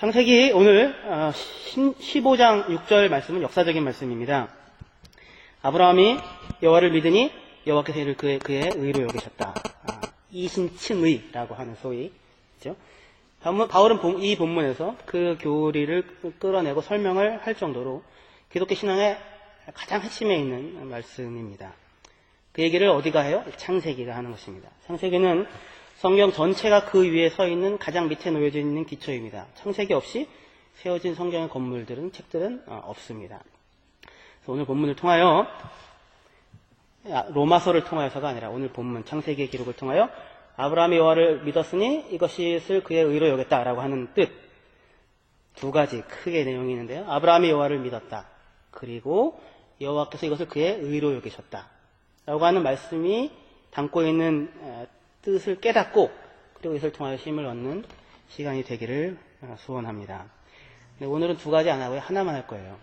창세기 오늘 15장 6절 말씀은 역사적인 말씀입니다. 아브라함이 여호와를 믿으니 여호와께서 이를 그의 의로 여기셨다. 이신칭의라고 하는 소위, 그렇죠? 바울은 이 본문에서 그 교리를 끌어내고 설명을 할 정도로 기독교 신앙의 가장 핵심에 있는 말씀입니다. 그 얘기를 어디가 해요? 창세기가 하는 것입니다. 창세기는 성경 전체가 그 위에 서 있는 가장 밑에 놓여져 있는 기초입니다. 창세기 없이 세워진 성경의 건물들은, 책들은 없습니다. 그래서 오늘 본문을 통하여, 로마서를 통하여서가 아니라 오늘 본문 창세기의 기록을 통하여 아브라함이 여호와를 믿었으니 이것을 그의 의로 여겼다라고 하는 뜻, 두 가지 크게 내용이 있는데요. 아브라함이 여호와를 믿었다. 그리고 여호와께서 이것을 그의 의로 여기셨다. 라고 하는 말씀이 담고 있는 뜻을 깨닫고 그리고 이것을 통하여 힘을 얻는 시간이 되기를 소원합니다. 오늘은 두 가지 안 하고요. 하나만 할 거예요.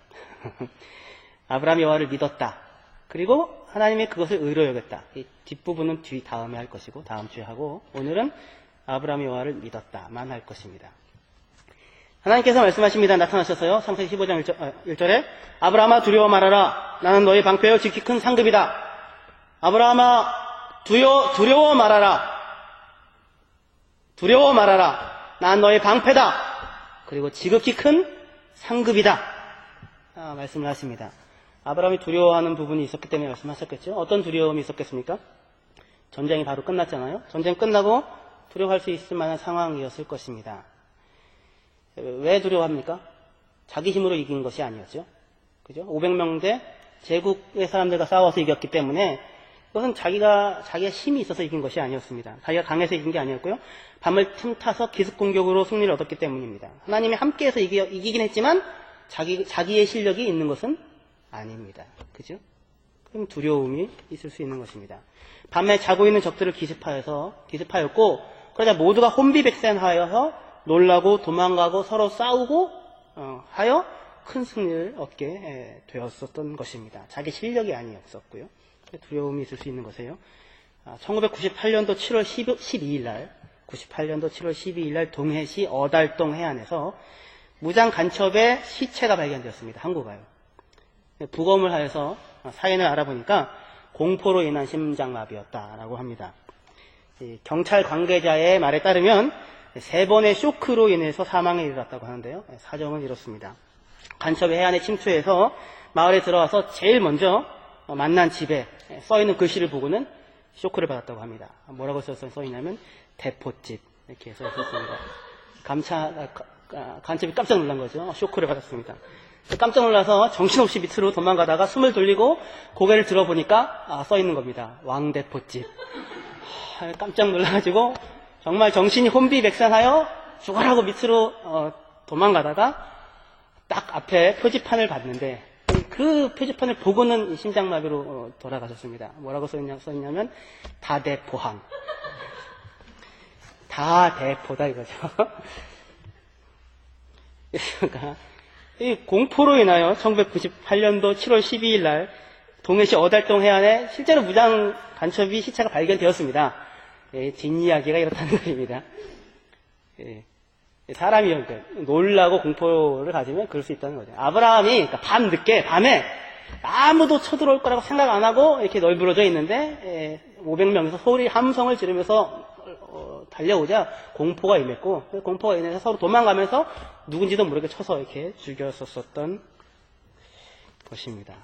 아브라함이 여호와를 믿었다. 그리고 하나님이 그것을 의로 여겼다. 이 뒷부분은 다음에 할 것이고 다음 주에 하고, 오늘은 아브라함이 여호와를 믿었다만 할 것입니다. 하나님께서 말씀하십니다. 나타나셨어요. 창세기 15장 1절에 아브라함아 두려워 말아라. 나는 너희 방패요 지극히 큰 상급이다. 아브라함아 두려워 말아라. 두려워 말아라. 난 너의 방패다. 그리고 지극히 큰 상급이다. 말씀을 하십니다. 아브라함이 두려워하는 부분이 있었기 때문에 말씀하셨겠죠. 어떤 두려움이 있었겠습니까? 전쟁이 바로 끝났잖아요. 전쟁 끝나고 두려워할 수 있을 만한 상황이었을 것입니다. 왜 두려워합니까? 자기 힘으로 이긴 것이 아니었죠. 그죠? 500명대 제국의 사람들과 싸워서 이겼기 때문에 그것은 자기가 힘이 있어서 이긴 것이 아니었습니다. 자기가 강해서 이긴 게 아니었고요. 밤을 틈타서 기습 공격으로 승리를 얻었기 때문입니다. 하나님이 함께해서 이기긴 했지만 자기의 실력이 있는 것은 아닙니다. 그죠? 그럼 두려움이 있을 수 있는 것입니다. 밤에 자고 있는 적들을 기습하였고, 그러자 모두가 혼비백산하여서 놀라고 도망가고 서로 싸우고 하여 큰 승리를 얻게 되었었던 것입니다. 자기 실력이 아니었었고요. 두려움이 있을 수 있는 것이에요. 1998년도 7월 12일 날, 98년도 7월 12일 날 동해시 어달동 해안에서 무장 간첩의 시체가 발견되었습니다. 항구가요. 부검을 하여서 사인을 알아보니까 공포로 인한 심장마비였다라고 합니다. 경찰 관계자의 말에 따르면 3번의 쇼크로 인해서 사망에 이르렀다고 하는데요. 사정은 이렇습니다. 간첩이 해안에 침투해서 마을에 들어와서 제일 먼저 만난 집에 써있는 글씨를 보고는 쇼크를 받았다고 합니다. 뭐라고 써있냐면 대포집 이렇게 써있습니다. 간첩이 깜짝 놀란 거죠. 쇼크를 받았습니다. 깜짝 놀라서 정신없이 밑으로 도망가다가 숨을 돌리고 고개를 들어보니까 써있는 겁니다. 왕대포집. 깜짝 놀라가지고 정말 정신이 혼비백산하여 죽어라고 밑으로 도망가다가 딱 앞에 표지판을 봤는데 그 표지판을 보고는 심장마비로 돌아가셨습니다. 뭐라고 써있냐면 다대포항. 다대포다 이거죠. 그러니까 이 공포로 인하여 1998년도 7월 12일 날 동해시 어달동 해안에 실제로 무장 간첩이 시체가 발견되었습니다. 뒷이야기가 이렇다는 것입니다. 사람이 놀라고 공포를 가지면 그럴 수 있다는 거죠. 아브라함이 밤에 아무도 쳐들어올 거라고 생각 안 하고 이렇게 널브러져 있는데 500명에서 소리 함성을 지르면서 달려오자 공포가 임했고, 그 공포가 인해서 서로 도망가면서 누군지도 모르게 쳐서 이렇게 죽였었던 것입니다.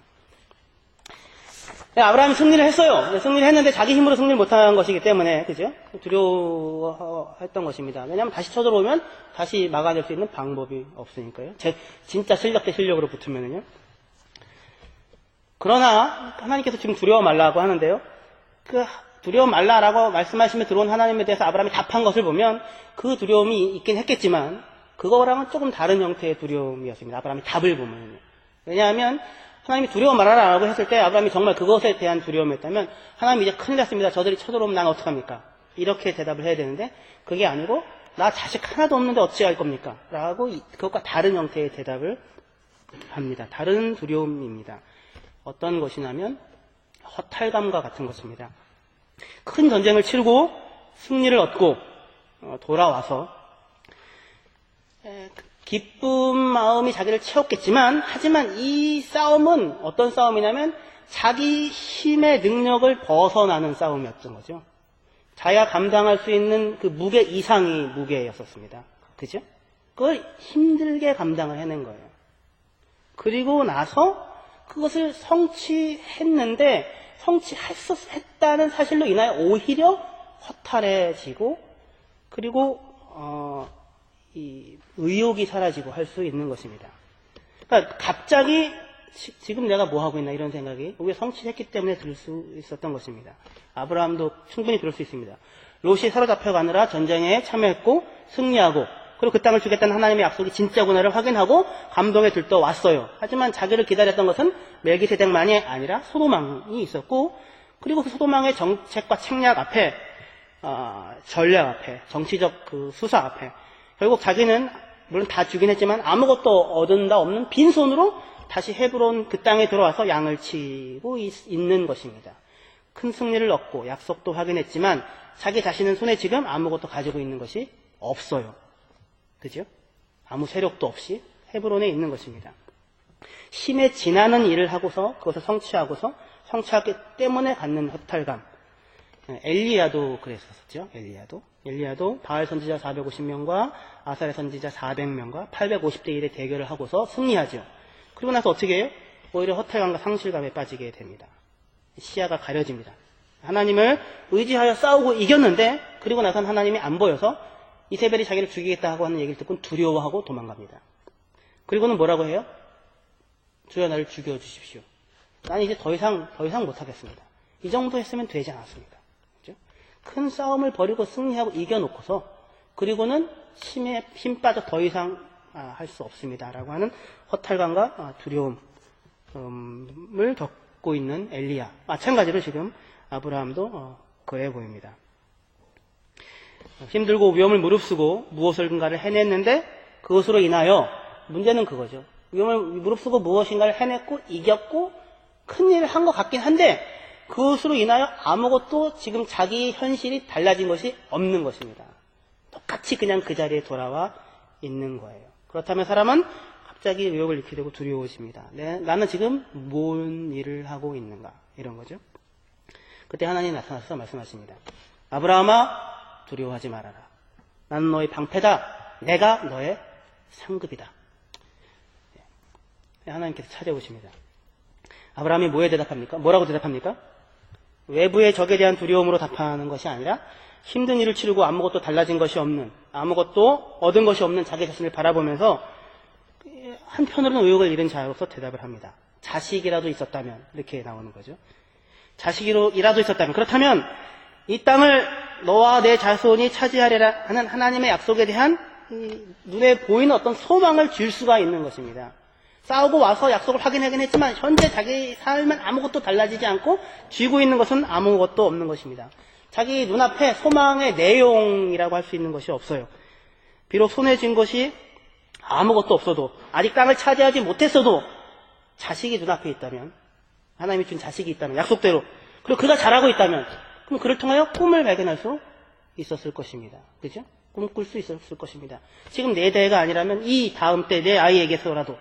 아브라함이 승리를 했어요. 승리를 했는데 자기 힘으로 승리를 못한 것이기 때문에, 그죠? 두려워했던 것입니다. 왜냐하면 다시 쳐들어오면 다시 막아낼 수 있는 방법이 없으니까요. 진짜 실력 대 실력으로 붙으면은요. 그러나 하나님께서 지금 두려워 말라고 하는데요. 두려워 말라라고 말씀하시며 들어온 하나님에 대해서 아브라함이 답한 것을 보면 그 두려움이 있긴 했겠지만 그거랑은 조금 다른 형태의 두려움이었습니다. 아브라함이 답을 보면요. 왜냐하면 하나님이 두려워 말아라라고 했을 때 아브라함이 정말 그것에 대한 두려움이었다면 하나님 이제 큰일 났습니다. 저들이 쳐들어오면 난 어떡합니까? 이렇게 대답을 해야 되는데 그게 아니고 나 자식 하나도 없는데 어찌할 겁니까? 라고 그것과 다른 형태의 대답을 합니다. 다른 두려움입니다. 어떤 것이냐면 허탈감과 같은 것입니다. 큰 전쟁을 치르고 승리를 얻고 돌아와서 기쁜 마음이 자기를 채웠겠지만, 하지만 이 싸움은 어떤 싸움이냐면 자기 힘의 능력을 벗어나는 싸움이었던 거죠. 자기가 감당할 수 있는 그 무게 이상이 무게였었습니다. 그죠? 그걸 힘들게 감당을 해낸 거예요. 그리고 나서 그것을 성취했는데, 성취했다는 사실로 인하여 오히려 허탈해지고, 그리고 이 의욕이 사라지고 할 수 있는 것입니다. 그러니까 갑자기 지금 내가 뭐 하고 있나 이런 생각이 오히려 성취했기 때문에 들 수 있었던 것입니다. 아브라함도 충분히 그럴 수 있습니다. 롯이 사로잡혀가느라 전쟁에 참여했고 승리하고, 그리고 그 땅을 주겠다는 하나님의 약속이 진짜구나를 확인하고 감동에 들떠 왔어요. 하지만 자기를 기다렸던 것은 멜기세덱만이 아니라 소도망이 있었고, 그리고 그 소도망의 정책과 책략 앞에, 전략 앞에, 정치적 그 수사 앞에 결국 자기는 물론 다 주긴 했지만 아무것도 얻은 바 없는 빈손으로 다시 헤브론 그 땅에 들어와서 양을 치고 있는 것입니다. 큰 승리를 얻고 약속도 확인했지만 자기 자신은 손에 지금 아무것도 가지고 있는 것이 없어요. 그죠? 아무 세력도 없이 헤브론에 있는 것입니다. 힘에 지나는 일을 하고서 그것을 성취하기 때문에 갖는 허탈감. 엘리야도 그랬었죠. 엘리야도 바알 선지자 450명과 아사랴 선지자 400명과 850대 1의 대결을 하고서 승리하죠. 그리고 나서 어떻게 해요? 오히려 허탈감과 상실감에 빠지게 됩니다. 시야가 가려집니다. 하나님을 의지하여 싸우고 이겼는데, 그리고 나선 하나님이 안 보여서 이세벨이 자기를 죽이겠다 하고 하는 얘기를 듣고 두려워하고 도망갑니다. 그리고는 뭐라고 해요? 주여 나를 죽여주십시오. 나는 이제 더 이상 못하겠습니다. 이 정도 했으면 되지 않았습니까? 그렇죠? 큰 싸움을 벌이고 승리하고 이겨놓고서 그리고는 힘 빠져 더 이상 할 수 없습니다라고 하는 허탈감과 두려움을 겪고 있는 엘리야. 마찬가지로 지금 아브라함도 그래 보입니다. 힘들고 위험을 무릅쓰고 무엇인가를 해냈는데 그것으로 인하여 문제는 그거죠. 위험을 무릅쓰고 무엇인가를 해냈고 이겼고 큰 일을 한 것 같긴 한데 그것으로 인하여 아무것도 지금 자기 현실이 달라진 것이 없는 것입니다. 똑같이 그냥 그 자리에 돌아와 있는 거예요. 그렇다면 사람은 갑자기 의욕을 잃게 되고 두려워집니다. 나는 지금 뭔 일을 하고 있는가 이런 거죠. 그때 하나님이 나타나서 말씀하십니다. 아브라함아 두려워하지 말아라. 나는 너의 방패다. 내가 너의 상급이다. 하나님께서 찾아오십니다. 아브라함이 뭐에 대답합니까? 뭐라고 대답합니까? 외부의 적에 대한 두려움으로 답하는 것이 아니라 힘든 일을 치르고 아무것도 달라진 것이 없는, 아무것도 얻은 것이 없는 자기 자신을 바라보면서 한편으로는 의욕을 잃은 자로서 대답을 합니다. 자식이라도 있었다면 이렇게 나오는 거죠. 자식이라도 있었다면, 그렇다면 이 땅을 너와 내 자손이 차지하리라 하는 하나님의 약속에 대한 눈에 보이는 어떤 소망을 줄 수가 있는 것입니다. 싸우고 와서 약속을 확인하긴 했지만 현재 자기 삶은 아무것도 달라지지 않고 쥐고 있는 것은 아무것도 없는 것입니다. 자기 눈앞에 소망의 내용이라고 할 수 있는 것이 없어요. 비록 손에 쥔 것이 아무것도 없어도, 아직 땅을 차지하지 못했어도 자식이 눈앞에 있다면, 하나님이 준 자식이 있다면 약속대로, 그리고 그가 잘하고 있다면, 그럼 그를 통하여 꿈을 발견할 수 있었을 것입니다. 그죠? 꿈꿀 수 있었을 것입니다. 지금 내 대가 아니라면 이 다음 때 내 아이에게서라도.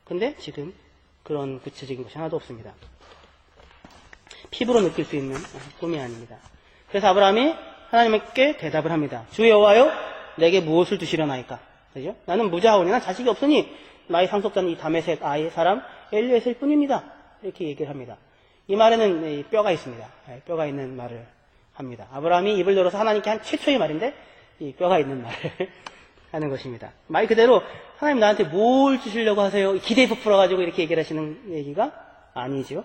근데 지금 그런 구체적인 것이 하나도 없습니다. 피부로 느낄 수 있는 꿈이 아닙니다. 그래서 아브라함이 하나님께 대답을 합니다. 주 여호와여, 내게 무엇을 주시려나이까? 그죠? 나는 무자하오니, 난 자식이 없으니 나의 상속자는 이 다메섹 아이 사람 엘리에셀 뿐입니다. 이렇게 얘기를 합니다. 이 말에는 뼈가 있습니다. 뼈가 있는 말을 합니다. 아브라함이 입을 열어서 하나님께 한 최초의 말인데 이 뼈가 있는 말을 하는 것입니다. 말 그대로 하나님 나한테 뭘 주시려고 하세요? 기대에 부풀어가지고 이렇게 얘기를 하시는 얘기가 아니죠.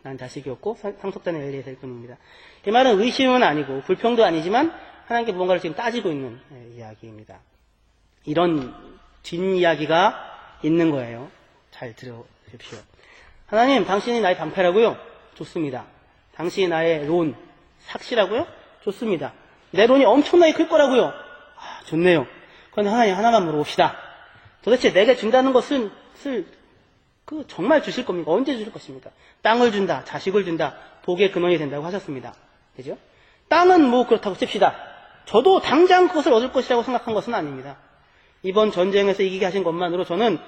난 자식이 없고 상속자는 엘리에셀 뿐입니다. 이 말은 의심은 아니고 불평도 아니지만 하나님께 무언가를 지금 따지고 있는 이야기입니다. 이런 뒷이야기가 있는 거예요. 잘 들어주십시오. 하나님, 당신이 나의 방패라고요? 좋습니다. 당신이 나의 론, 삭시라고요? 좋습니다. 내 론이 엄청나게 클 거라고요? 좋네요. 그런데 하나님 하나만 물어봅시다. 도대체 내게 준다는 것은 정말 주실 겁니까? 언제 주실 것입니까? 땅을 준다, 자식을 준다, 복의 근원이 된다고 하셨습니다. 그죠? 땅은 뭐 그렇다고 칩시다. 저도 당장 그것을 얻을 것이라고 생각한 것은 아닙니다. 이번 전쟁에서 이기게 하신 것만으로 저는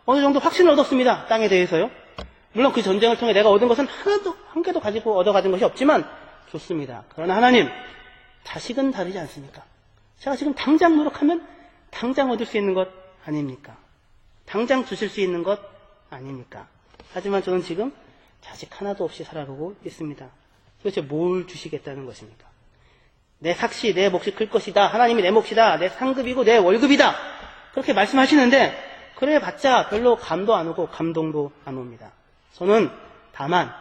어느 정도 확신을 얻었습니다. 땅에 대해서요. 물론 그 전쟁을 통해 내가 얻은 것은 한 개도 가지고 얻어가진 것이 없지만 좋습니다. 그러나 하나님, 자식은 다르지 않습니까? 제가 지금 당장 노력하면 당장 얻을 수 있는 것 아닙니까? 당장 주실 수 있는 것 아닙니까? 하지만 저는 지금 자식 하나도 없이 살아가고 있습니다. 도대체 뭘 주시겠다는 것입니까? 내 삭시, 내 몫이 클 것이다. 하나님이 내 몫이다. 내 상급이고 내 월급이다. 그렇게 말씀하시는데 그래 봤자 별로 감도 안 오고 감동도 안 옵니다. 저는 다만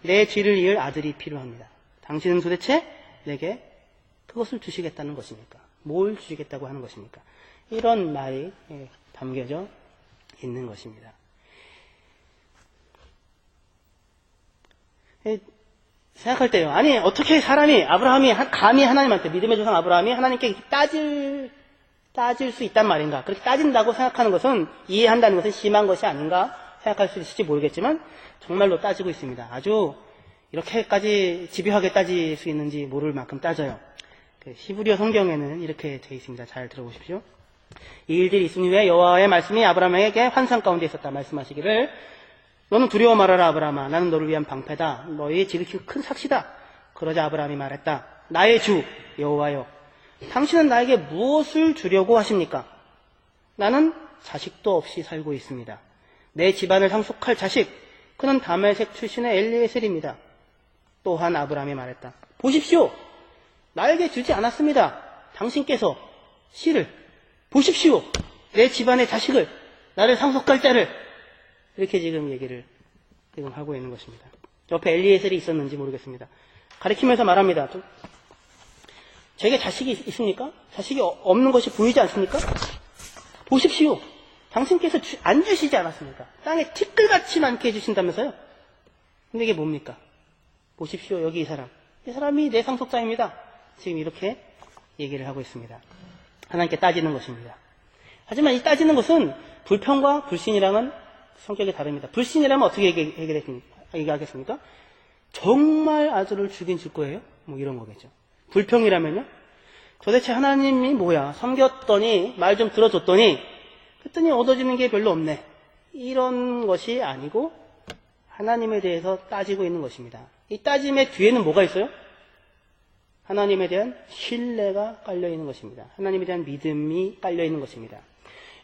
내 뒤를 이을 아들이 필요합니다. 당신은 도대체 내게 그것을 주시겠다는 것입니까? 뭘 주시겠다고 하는 것입니까? 이런 말이 담겨져 있는 것입니다. 생각할 때요. 아니 어떻게 사람이 아브라함이 감히 하나님한테 믿음의 조상 아브라함이 하나님께 따질 수 있단 말인가? 그렇게 따진다고 생각하는 것은 이해한다는 것은 심한 것이 아닌가 생각할 수 있을지 모르겠지만 정말로 따지고 있습니다. 아주 이렇게까지 집요하게 따질 수 있는지 모를 만큼 따져요. 히브리어 성경에는 이렇게 되어 있습니다. 잘 들어보십시오. 이 일들이 있은 후에 여호와의 말씀이 아브라함에게 환상 가운데 있었다 말씀하시기를 너는 두려워 말아라 아브라함아 나는 너를 위한 방패다 너희의 지극히 큰 삭시다. 그러자 아브라함이 말했다. 나의 주 여호와여 당신은 나에게 무엇을 주려고 하십니까? 나는 자식도 없이 살고 있습니다. 내 집안을 상속할 자식 그는 다메섹 출신의 엘리에셀입니다. 또한 아브라함이 말했다. 보십시오. 나에게 주지 않았습니다. 당신께서 씨를 보십시오. 내 집안의 자식을 나를 상속할 자를 이렇게 지금 얘기를 지금 하고 있는 것입니다. 옆에 엘리에셀이 있었는지 모르겠습니다. 가리키면서 말합니다. 제게 자식이 있습니까? 자식이 없는 것이 보이지 않습니까? 보십시오. 당신께서 안 주시지 않았습니까? 땅에 티끌같이 많게 해주신다면서요? 근데 이게 뭡니까? 보십시오. 여기 이 사람. 이 사람이 내 상속자입니다. 지금 이렇게 얘기를 하고 있습니다. 하나님께 따지는 것입니다. 하지만 이 따지는 것은 불평과 불신이랑은 성격이 다릅니다. 불신이라면 어떻게 얘기하겠습니까? 정말 아들을 주긴 줄 거예요? 뭐 이런 거겠죠. 불평이라면요? 도대체 하나님이 뭐야? 섬겼더니 말 좀 들어줬더니 그랬더니 얻어지는 게 별로 없네. 이런 것이 아니고 하나님에 대해서 따지고 있는 것입니다. 이 따짐의 뒤에는 뭐가 있어요? 하나님에 대한 신뢰가 깔려있는 것입니다. 하나님에 대한 믿음이 깔려있는 것입니다.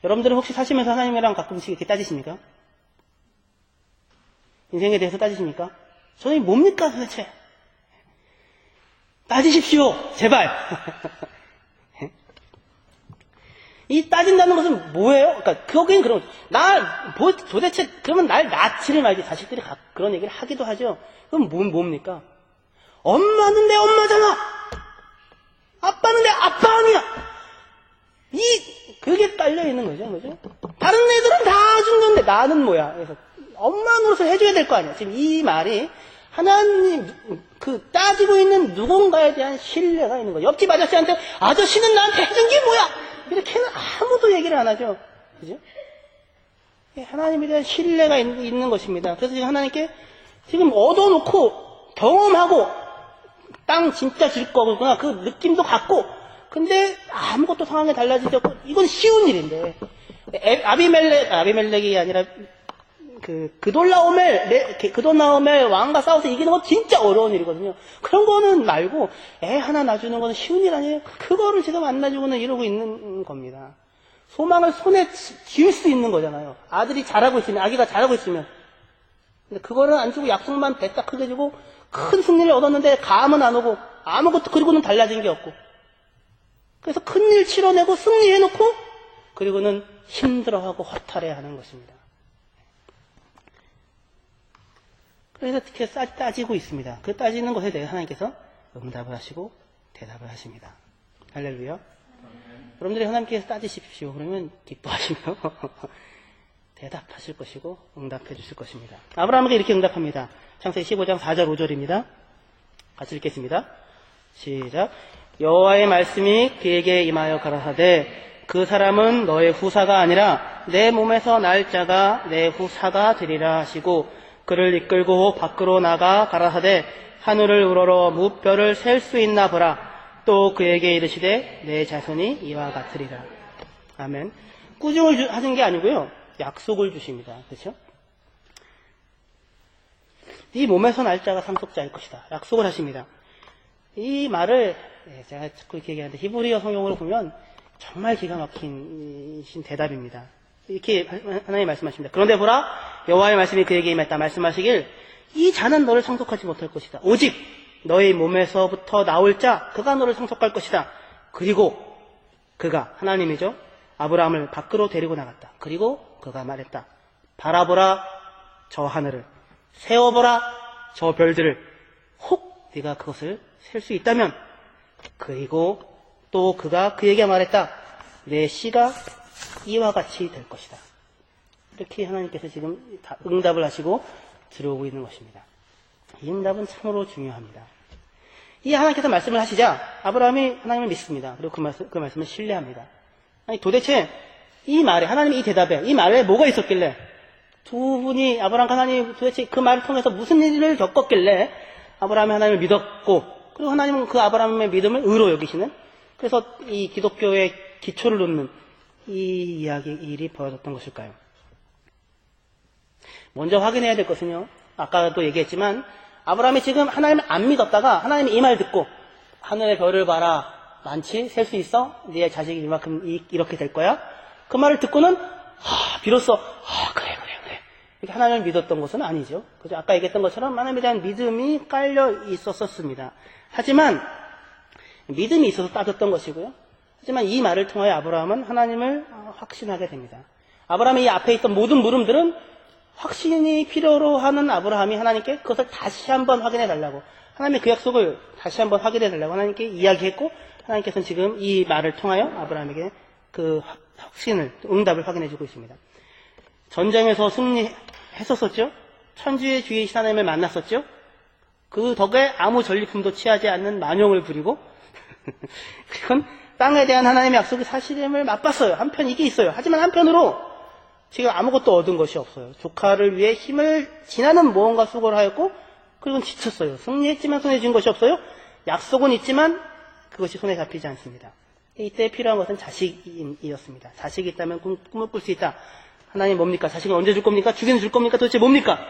여러분들은 혹시 사시면서 하나님이랑 가끔씩 이렇게 따지십니까? 인생에 대해서 따지십니까? 저는 뭡니까 도대체? 따지십시오. 제발. 이 따진다는 것은 뭐예요? 그러니까 거긴 그런 도대체 그러면 날 낳지를 말지 자식들이 그런 얘기를 하기도 하죠. 그럼 뭡니까? 엄마는 내 엄마잖아. 아빠는 내 아빠 아니야. 그게 깔려 있는 거죠, 그죠? 다른 애들은 다 죽는데 나는 뭐야? 그래서 엄마 노릇을 해줘야 될 거 아니야. 지금 이 말이 하나님 따지고 있는 누군가에 대한 신뢰가 있는 거예요. 옆집 아저씨한테 아저씨는 나한테 해준 게 뭐야? 이렇게는 아무도 얘기를 안 하죠. 그죠? 하나님에 대한 신뢰가 있는 것입니다. 그래서 지금 하나님께 지금 얻어놓고 경험하고 땅 진짜 줄 거구나 그 느낌도 갖고 근데 아무것도 상황이 달라지지 않고 이건 쉬운 일인데 아비멜렉이 아니라 그돌라오멜 왕과 싸워서 이기는 건 진짜 어려운 일이거든요. 그런 거는 말고 애 하나 놔주는 건 쉬운 일 아니에요. 그거를 지금 안 놔주고는 이러고 있는 겁니다. 소망을 손에 쥐을 수 있는 거잖아요. 아들이 잘하고 있으면 아기가 잘하고 있으면 근데 그거를 안 주고 약속만 배딱 크게 주고 큰 승리를 얻었는데 감은 안 오고 아무것도 그리고는 달라진 게 없고 그래서 큰일 치러내고 승리해놓고 그리고는 힘들어하고 허탈해하는 것입니다. 그래서 이렇게 따지고 있습니다. 그 따지는 것에 대해 하나님께서 응답을 하시고 대답을 하십니다. 할렐루야. 여러분들이 하나님께서 따지십시오. 그러면 기뻐하시며 대답하실 것이고 응답해 주실 것입니다. 아브라함에게 이렇게 응답합니다. 창세기 15장 4절 5절입니다. 같이 읽겠습니다. 시작. 여호와의 말씀이 그에게 임하여 가라사대 그 사람은 너의 후사가 아니라 내 몸에서 날 자가 내 후사가 되리라 하시고 그를 이끌고 밖으로 나가 가라사대 하늘을 우러러 무뼈를 셀 수 있나 보라. 또 그에게 이르시되 내 자손이 이와 같으리라. 아멘. 꾸중을 하는 게 아니고요. 약속을 주십니다. 그렇죠? 네 몸에서 날짜가 상속자일 것이다. 약속을 하십니다. 이 말을 제가 자꾸 이렇게 얘기하는데 히브리어 성경으로 보면 정말 기가 막힌 대답입니다. 이렇게 하나님 말씀하십니다. 그런데 보라 여호와의 말씀이 그에게 임했다. 말씀하시길 이 자는 너를 상속하지 못할 것이다. 오직 너의 몸에서부터 나올 자 그가 너를 상속할 것이다. 그리고 그가 하나님이죠. 아브라함을 밖으로 데리고 나갔다. 그리고 그가 말했다. 바라보라 저 하늘을 세어보라 저 별들을 혹 네가 그것을 셀 수 있다면 그리고 또 그가 그에게 말했다. 내 씨가 이와 같이 될 것이다. 이렇게 하나님께서 지금 응답을 하시고 들어오고 있는 것입니다. 이 응답은 참으로 중요합니다. 이 하나님께서 말씀을 하시자 아브라함이 하나님을 믿습니다. 그리고 그 말씀을 신뢰합니다. 아니 도대체 이 말에 하나님의 이 대답에 이 말에 뭐가 있었길래 두 분이 아브라함과 하나님 도대체 그 말을 통해서 무슨 일을 겪었길래 아브라함이 하나님을 믿었고 그리고 하나님은 그 아브라함의 믿음을 의로 여기시는 그래서 이 기독교의 기초를 놓는 이 일이 벌어졌던 것일까요? 먼저 확인해야 될 것은요. 아까도 얘기했지만 아브라함이 지금 하나님을 안 믿었다가 하나님이 이 말 듣고 하늘의 별을 봐라. 많지? 셀 수 있어? 네 자식이 이만큼 이렇게 될 거야? 그 말을 듣고는 비로소 그래. 이렇게 하나님을 믿었던 것은 아니죠. 그죠? 아까 얘기했던 것처럼 하나님에 대한 믿음이 깔려 있었습니다. 하지만 믿음이 있어서 따졌던 것이고요. 하지만 이 말을 통하여 아브라함은 하나님을 확신하게 됩니다. 아브라함이 이 앞에 있던 모든 물음들은 확신이 필요로 하는 아브라함이 하나님께 그것을 다시 한번 확인해 달라고 하나님의 그 약속을 다시 한번 확인해 달라고 하나님께 이야기했고 하나님께서는 지금 이 말을 통하여 아브라함에게 그 확신을 응답을 확인해 주고 있습니다. 전쟁에서 승리했었죠. 천주의 주이신 하나님을 만났었죠. 그 덕에 아무 전리품도 취하지 않는 만용을 부리고 그건 땅에 대한 하나님의 약속이 사실임을 맛봤어요. 한편 이게 있어요. 하지만 한편으로 지금 아무것도 얻은 것이 없어요. 조카를 위해 힘을 지나는 무언가 수고를 하였고 그리고 지쳤어요. 승리했지만 손에 쥔 것이 없어요. 약속은 있지만 그것이 손에 잡히지 않습니다. 이때 필요한 것은 자식이었습니다. 자식이 있다면 꿈을 꿀 수 있다. 하나님 뭡니까? 자식은 언제 줄 겁니까? 주긴 줄 겁니까? 도대체 뭡니까?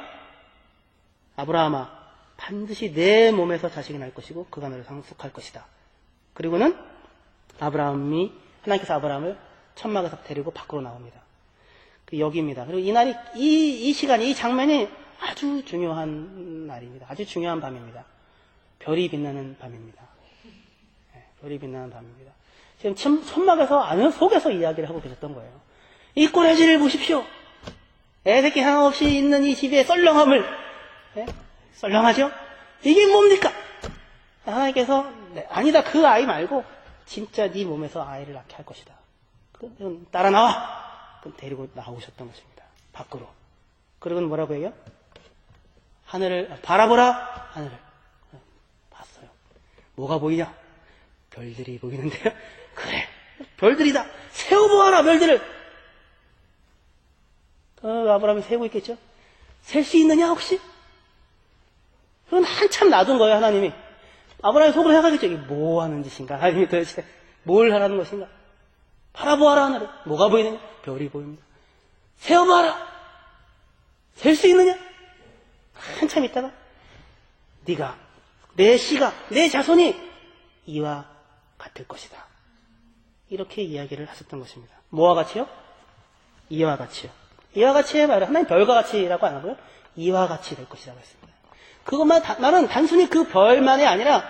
아브라함아 반드시 내 몸에서 자식이 날 것이고 그가 너를 상속할 것이다. 그리고는 하나님께서 아브라함을 천막에서 데리고 밖으로 나옵니다. 여기입니다. 그리고 이 날이, 이 시간이, 이 장면이 아주 중요한 날입니다. 아주 중요한 밤입니다. 별이 빛나는 밤입니다. 네, 별이 빛나는 밤입니다. 지금 천막에서, 속에서 이야기를 하고 계셨던 거예요. 이 꼬라지를 보십시오. 애새끼 하나 없이 있는 이 집의 썰렁함을, 네? 썰렁하죠? 이게 뭡니까? 하나님께서, 아니다, 그 아이 말고, 진짜 네 몸에서 아이를 낳게 할 것이다. 그럼 따라 나와! 그럼 데리고 나오셨던 것입니다. 밖으로. 그리고는 뭐라고 해요? 하늘을, 바라보라! 하늘을. 봤어요. 뭐가 보이냐? 별들이 보이는데요? 그래. 별들이다. 세어보아라, 별들을. 아브라함이 세고 있겠죠? 셀 수 있느냐, 혹시? 그건 한참 놔둔 거예요, 하나님이. 아브라함이 속으로 생각하겠죠. 이게 뭐 하는 짓인가? 하나님이 도대체 뭘 하라는 것인가? 바라보아라, 하늘을. 뭐가 보이느냐? 별이 보입니다. 세어봐라! 셀 수 있느냐? 한참 있다가, 네가, 내 씨가, 내 자손이 이와 같을 것이다. 이렇게 이야기를 하셨던 것입니다. 뭐와 같이요? 이와 같이요. 이와 같이의 말은 하나님 별과 같이라고 안 하고요. 이와 같이 될 것이라고 했습니다. 그것만, 나는 단순히 그 별만이 아니라,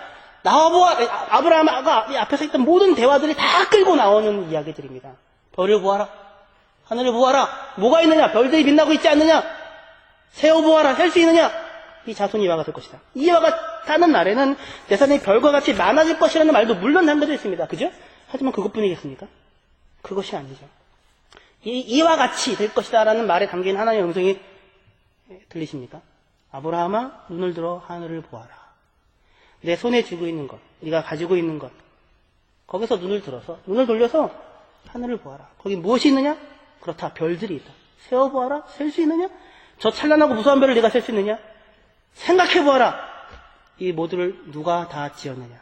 나와보아, 아브라함과 앞에서 있던 모든 대화들이 다 끌고 나오는 이야기들입니다. 별을 보아라. 하늘을 보아라. 뭐가 있느냐? 별들이 빛나고 있지 않느냐? 세어보아라. 셀 수 있느냐? 이 자손이 이와 같을 것이다. 이와 같다는 날에는 내 산이 별과 같이 많아질 것이라는 말도 물론 담겨져 있습니다. 그죠? 하지만 그것뿐이겠습니까? 그것이 아니죠. 이와 같이 될 것이다 라는 말에 담긴 하나님의 음성이 들리십니까? 아브라함아 눈을 들어 하늘을 보아라. 내 손에 쥐고 있는 것, 네가 가지고 있는 것, 거기서 눈을 돌려서 하늘을 보아라. 거기 무엇이 있느냐? 그렇다. 별들이 있다. 세어보아라. 셀 수 있느냐? 저 찬란하고 무서운 별을 네가 셀 수 있느냐? 생각해보아라. 이 모두를 누가 다 지었느냐?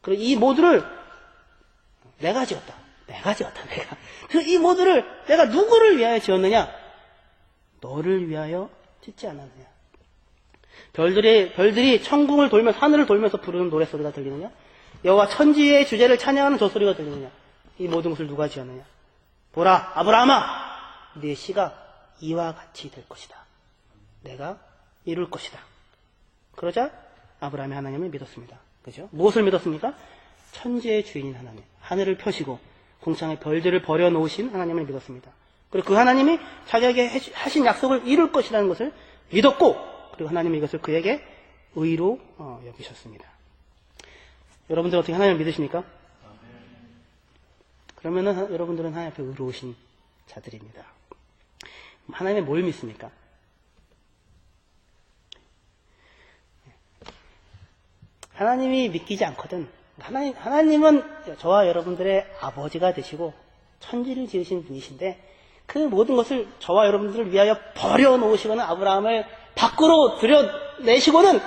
그리고 이 모두를 내가 지었다. 내가. 이 모두를 내가 누구를 위하여 지었느냐? 너를 위하여 짓지 않았느냐? 별들이 천궁을 돌면서, 하늘을 돌면서 부르는 노래소리가 들리느냐? 여호와 천지의 주제를 찬양하는 저 소리가 들리느냐? 이 모든 것을 누가 지었느냐? 보라, 아브라함아! 네 씨가 이와 같이 될 것이다. 내가 이룰 것이다. 그러자 아브라함이 하나님을 믿었습니다. 그죠? 무엇을 믿었습니까? 천지의 주인인 하나님, 하늘을 펴시고 궁창의 별들을 버려놓으신 하나님을 믿었습니다. 그리고 그 하나님이 자기에게 하신 약속을 이룰 것이라는 것을 믿었고, 그리고 하나님이 이것을 그에게 의로 여기셨습니다. 여러분들 어떻게 하나님을 믿으십니까? 그러면은 여러분들은 하나님 앞에 의로우신 자들입니다. 하나님의 뭘 믿습니까? 하나님이 믿기지 않거든. 하나님은 저와 여러분들의 아버지가 되시고 천지를 지으신 분이신데 그 모든 것을 저와 여러분들을 위하여 버려놓으시고는 아브라함을 밖으로 들여내시고는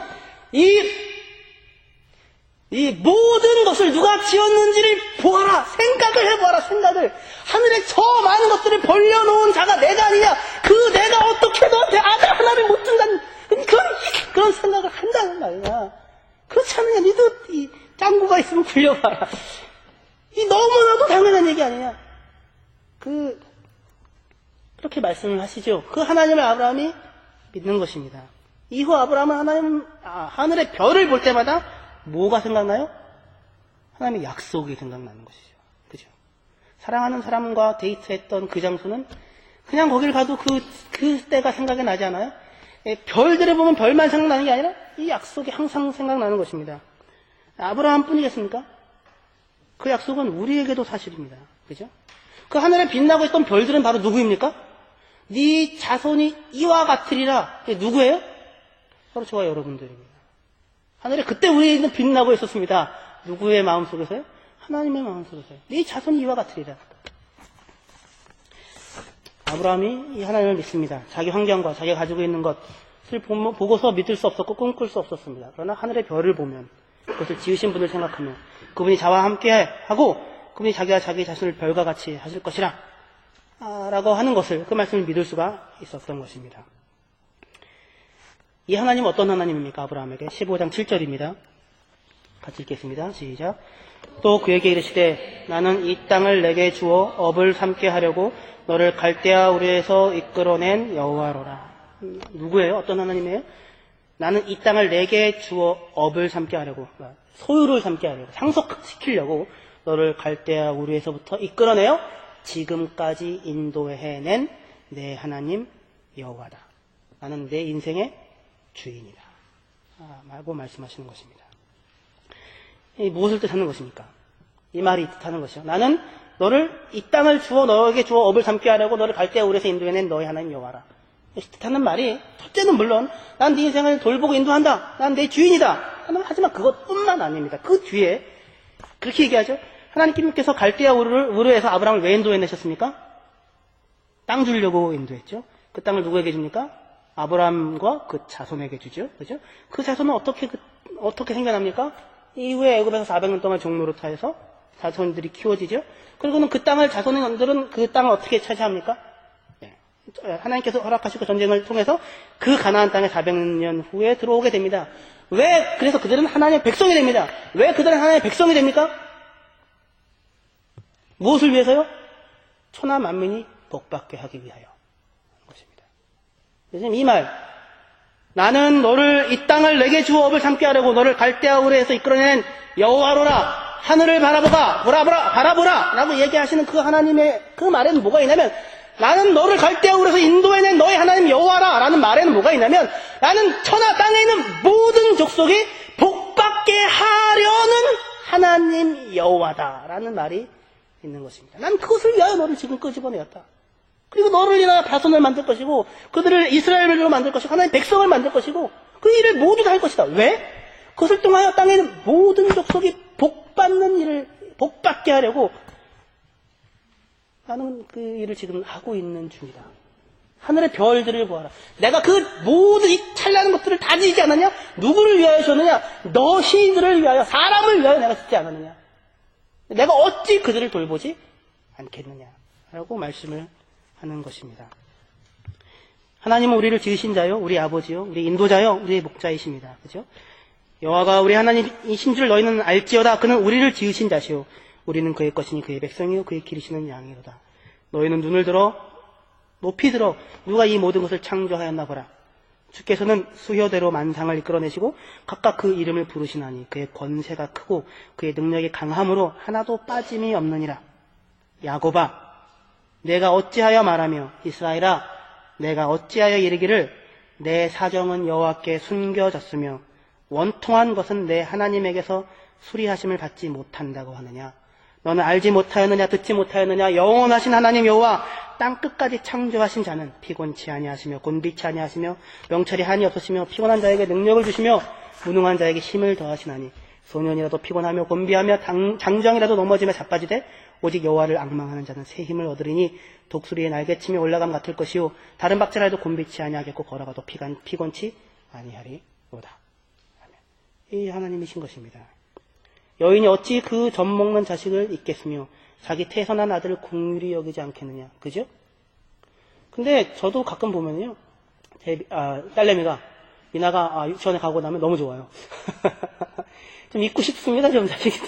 이 모든 것을 누가 지었는지를 보아라. 생각을 해보아라. 생각을. 하늘에 저 많은 것들을 벌려놓은 자가 내가 아니냐. 그 내가 어떻게 너한테 아들 하나를 못 준다는 그런 생각을 한다는 말이야. 그렇지 않느냐. 니도 이 짱구가 있으면 굴려봐라. 이 너무나도 당연한 얘기 아니냐. 그렇게 말씀을 하시죠. 그 하나님을 아브라함이 믿는 것입니다. 이후 아브라함은 하늘의 별을 볼 때마다 뭐가 생각나요? 하나님의 약속이 생각나는 것이죠. 그죠? 사랑하는 사람과 데이트했던 그 장소는 그냥 거기를 가도 그 때가 생각이 나지 않아요? 별들을 보면 별만 생각나는 게 아니라 이 약속이 항상 생각나는 것입니다. 아브라함 뿐이겠습니까? 그 약속은 우리에게도 사실입니다. 그죠? 그 하늘에 빛나고 있던 별들은 바로 누구입니까? 네 자손이 이와 같으리라. 이게 누구예요? 바로 저와 여러분들입니다. 하늘에 그때 우리는 빛나고 있었습니다. 누구의 마음속에서요? 하나님의 마음속에서요. 네 자손이 이와 같으리라. 아브라함이 이 하나님을 믿습니다. 자기 환경과 자기가 가지고 있는 것을 보고서 믿을 수 없었고 꿈꿀 수 없었습니다. 그러나 하늘의 별을 보면 그것을 지으신 분을 생각하며 그분이 자와 함께 하고 그분이 자기 자신을 별과 같이 하실 것이라 라고 하는 것을, 그 말씀을 믿을 수가 있었던 것입니다. 이 하나님은 어떤 하나님입니까? 아브라함에게 15장 7절입니다. 같이 읽겠습니다. 시작. 또 그에게 이르시되 나는 이 땅을 내게 주어 업을 삼게 하려고 너를 갈대아 우르에서 이끌어낸 여호와로라. 누구예요? 어떤 하나님이에요? 나는 이 땅을 내게 주어 업을 삼게 하려고, 소유를 삼게 하려고, 상속시키려고 너를 갈대아 우르에서부터 이끌어내어 지금까지 인도해낸 내 하나님 여호와다. 나는 내 인생의 주인이다. 라고 말씀하시는 것입니다. 무엇을 뜻하는 것입니까? 이 말이 뜻하는 것이요. 나는 너를 이 땅을 주어 너에게 주어 업을 삼게 하려고 너를 갈대아 우르에서 인도해낸 너의 하나님 여호와라. 뜻하는 말이, 첫째는 물론 난 네 인생을 돌보고 인도한다. 난 내 주인이다. 하지만 그것뿐만 아닙니다. 그 뒤에 그렇게 얘기하죠. 하나님께서 갈대아 우르에서 아브라함을 왜 인도해내셨습니까? 땅 주려고 인도했죠. 그 땅을 누구에게 줍니까? 아브라함과 그 자손에게 주죠. 그죠? 그 자손은 어떻게 생겨납니까? 이후에 애굽에서 400년 동안 종노릇하여서 자손들이 키워지죠. 그리고는 그 땅을 자손들은 그 땅을 어떻게 차지합니까? 하나님께서 허락하시고 전쟁을 통해서 그 가나안 땅에 400년 후에 들어오게 됩니다. 그래서 그들은 하나님의 백성이 됩니다. 왜 그들은 하나님의 백성이 됩니까? 무엇을 위해서요? 천하 만민이 복받게 하기 위하여 것입니다. 그래서 이 말, 나는 너를 이 땅을 내게 주어 업을 삼게 하려고 너를 갈대아 우르에서 이끌어낸 여호와로라. 하늘을 바라보라 라고 얘기하시는 그 하나님의 그 말에는 뭐가 있냐면, 나는 너를 갈대아 우르에서 인도해낸 너의 하나님 여호와라 라는 말에는 뭐가 있냐면, 나는 천하 땅에 있는 모든 족속이 복받게 하려는 하나님 여호와다 라는 말이 있는 것입니다. 난 그것을 위하여 너를 지금 끄집어내었다. 그리고 너를 인하여 자손을 만들 것이고 그들을 이스라엘로 만들 것이고 하나님의 백성을 만들 것이고 그 일을 모두 다 할 것이다. 왜? 그것을 통하여 땅에 있는 모든 족속이 복받는 일을 복받게 하려고 나는 그 일을 지금 하고 있는 중이다. 하늘의 별들을 보아라. 내가 그 모든 이 찬란한 것들을 다 지지 않았냐? 누구를 위하여 줬느냐? 너희들을 위하여, 사람을 위하여 내가 짓지 않았느냐? 내가 어찌 그들을 돌보지 않겠느냐? 라고 말씀을 하는 것입니다. 하나님은 우리를 지으신 자요, 우리 아버지요, 우리 인도자요, 우리의 목자이십니다. 그죠? 여호와가 우리 하나님이신 줄 너희는 알지어다. 그는 우리를 지으신 자시요, 우리는 그의 것이니 그의 백성이요, 그의 기르시는 양이로다. 너희는 눈을 들어 높이 들어 누가 이 모든 것을 창조하였나 보라. 주께서는 수효대로 만상을 이끌어내시고 각각 그 이름을 부르시나니 그의 권세가 크고 그의 능력이 강함으로 하나도 빠짐이 없느니라. 야곱아, 내가 어찌하여 말하며 이스라엘아, 내가 어찌하여 이르기를 내 사정은 여호와께 숨겨졌으며 원통한 것은 내 하나님에게서 수리하심을 받지 못한다고 하느냐. 너는 알지 못하였느냐, 듣지 못하였느냐. 영원하신 하나님 여호와 땅끝까지 창조하신 자는 피곤치 아니하시며 곤비치 아니하시며 명철이 한이 없으시며 피곤한 자에게 능력을 주시며 무능한 자에게 힘을 더하시나니 소년이라도 피곤하며 곤비하며 장정이라도 넘어지며 자빠지되 오직 여호와를 앙망하는 자는 새 힘을 얻으리니 독수리의 날개침이 올라감 같을 것이요 다른 박자라도 곤비치 아니하겠고 걸어가도 피곤치 아니하리로다. 이 하나님이신 것입니다. 여인이 어찌 그 젖 먹는 자식을 잊겠으며 자기 태선한 아들을 긍휼히 여기지 않겠느냐. 그죠? 근데 저도 가끔 보면요, 딸내미가 미나가 유치원에 가고 나면 너무 좋아요. 좀 잊고 싶습니다, 좀 자식이.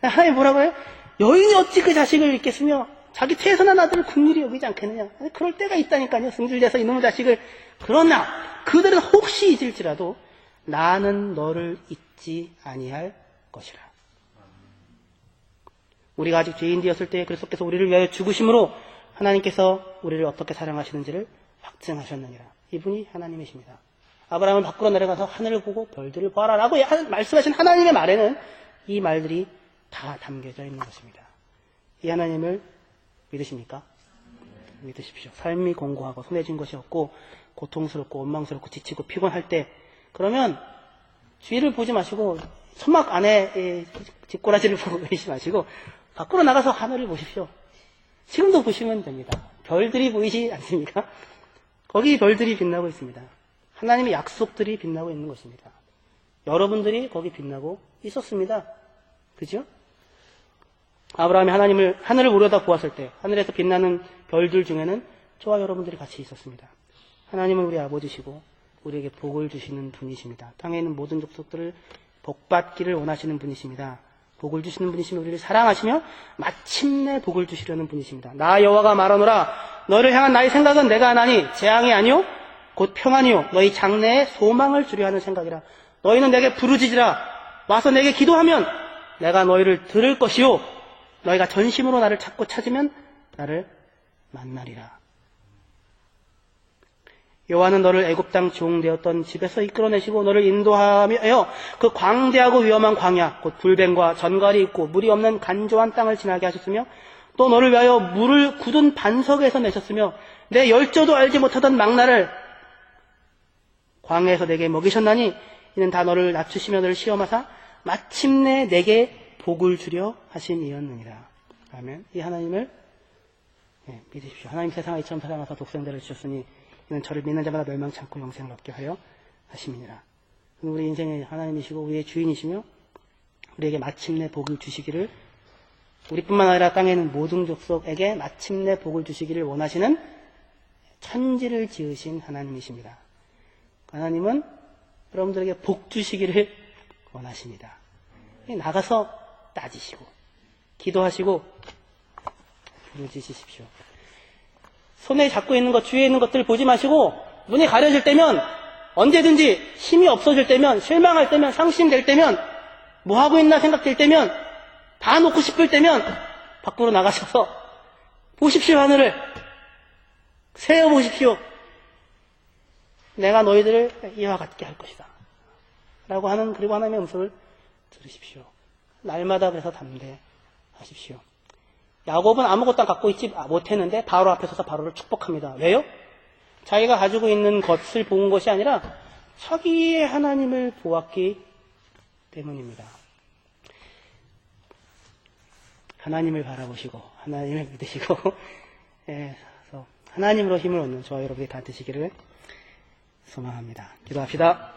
하나님 뭐라고 해요? 여인이 어찌 그 자식을 잊겠으며 자기 태선한 아들을 긍휼히 여기지 않겠느냐. 그럴 때가 있다니까요. 승질내서 이놈의 자식을. 그러나 그들은 혹시 잊을지라도 나는 너를 잊지 아니할 것이라. 우리가 아직 죄인 되었을 때 그리스도께서 우리를 위하여 죽으심으로 하나님께서 우리를 어떻게 사랑하시는지를 확증하셨느니라. 이분이 하나님이십니다. 아브라함은 밖으로 내려가서 하늘을 보고 별들을 봐라 라고 말씀하신 하나님의 말에는 이 말들이 다 담겨져 있는 것입니다. 이 하나님을 믿으십니까? 믿으십시오. 삶이 공고하고 손에 쥔 것이 없고 고통스럽고 원망스럽고 지치고 피곤할 때, 그러면 주위를 보지 마시고 천막 안에 집꼬라지를 보고 계시지 마시고 밖으로 나가서 하늘을 보십시오. 지금도 보시면 됩니다. 별들이 보이지 않습니까? 거기 별들이 빛나고 있습니다. 하나님의 약속들이 빛나고 있는 것입니다. 여러분들이 거기 빛나고 있었습니다. 그죠? 아브라함이 하늘을 오려다 보았을 때 하늘에서 빛나는 별들 중에는 저와 여러분들이 같이 있었습니다. 하나님은 우리 아버지시고 우리에게 복을 주시는 분이십니다. 땅에 있는 모든 족속들을 복받기를 원하시는 분이십니다. 복을 주시는 분이시며 우리를 사랑하시며 마침내 복을 주시려는 분이십니다. 나 여호와가 말하노라. 너를 향한 나의 생각은 내가 하나니 재앙이 아니요 곧 평안이요 너희 장래에 소망을 주려 하는 생각이라. 너희는 내게 부르짖으라. 와서 내게 기도하면 내가 너희를 들을 것이요 너희가 전심으로 나를 찾고 찾으면 나를 만나리라. 여호와는 너를 애굽 땅 종되었던 집에서 이끌어내시고 너를 인도하여 그 광대하고 위험한 광야 곧 불뱀과 전갈이 있고 물이 없는 간조한 땅을 지나게 하셨으며 또 너를 위하여 물을 굳은 반석에서 내셨으며 내 열조도 알지 못하던 망나를 광야에서 내게 먹이셨나니 이는 다 너를 낮추시며 너를 시험하사 마침내 내게 복을 주려 하신 이였느니라. 아멘. 이 하나님을 믿으십시오. 하나님 세상을 이처럼 사랑하사 독생자를 주셨으니 이는 저를 믿는 자마다 멸망치 않고 영생을 얻게 하려 하심이니라. 우리 인생의 하나님이시고 우리의 주인이시며 우리에게 마침내 복을 주시기를, 우리뿐만 아니라 땅에 있는 모든 족속에게 마침내 복을 주시기를 원하시는 천지를 지으신 하나님이십니다. 하나님은 여러분들에게 복 주시기를 원하십니다. 나가서 따지시고 기도하시고 부르짖으십시오. 손에 잡고 있는 것, 주위에 있는 것들을 보지 마시고 눈이 가려질 때면, 언제든지 힘이 없어질 때면, 실망할 때면, 상심될 때면, 뭐 하고 있나 생각될 때면, 다 놓고 싶을 때면 밖으로 나가셔서 보십시오. 하늘을 세어보십시오. 내가 너희들을 이와 같게 할 것이다 라고 하는, 그리고 하나님의 음성을 들으십시오. 날마다 그래서 담대하십시오. 야곱은 아무것도 갖고 있지 못했는데 바로 앞에 서서 바로를 축복합니다. 왜요? 자기가 가지고 있는 것을 본 것이 아니라 자기의 하나님을 보았기 때문입니다. 하나님을 바라보시고 하나님을 믿으시고 그래서 하나님으로 힘을 얻는 저와 여러분이 다 되시기를 소망합니다. 기도합시다.